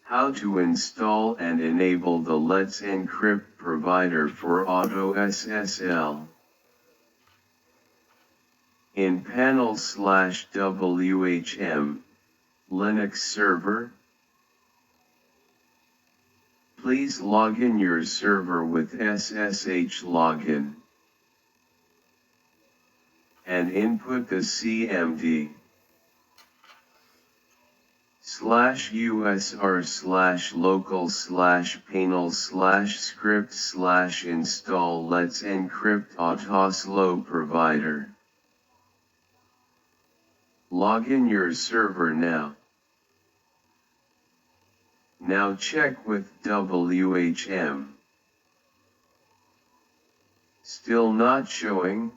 How to install and enable the Let's Encrypt provider for AutoSSL. In panel/WHM, Linux server, please log in your server with SSH login and input the cmd /usr/local/panel/script/install Let's Encrypt AutoSSL provider. Log in your server now. Now check with WHM. Still not showing?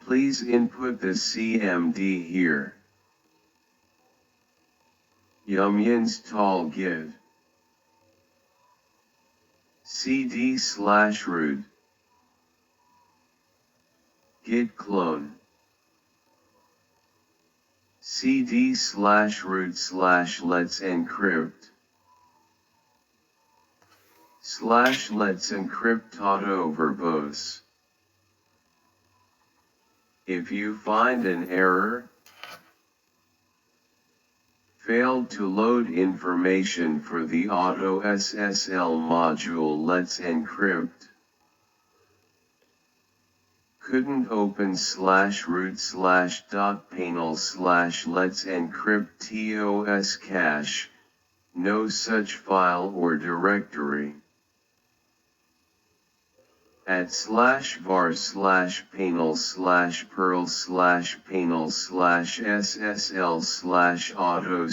Please input the cmd here. Install git cd/root git clone cd/root/let's encrypt /let's encrypt auto verbose. If you find an error, failed to load information for the AutoSSL module Let's Encrypt, couldn't open /root/.panel/Let's Encrypt TOS cache, no such file or directory. At /var/panel/perl/panel/SSL/auto/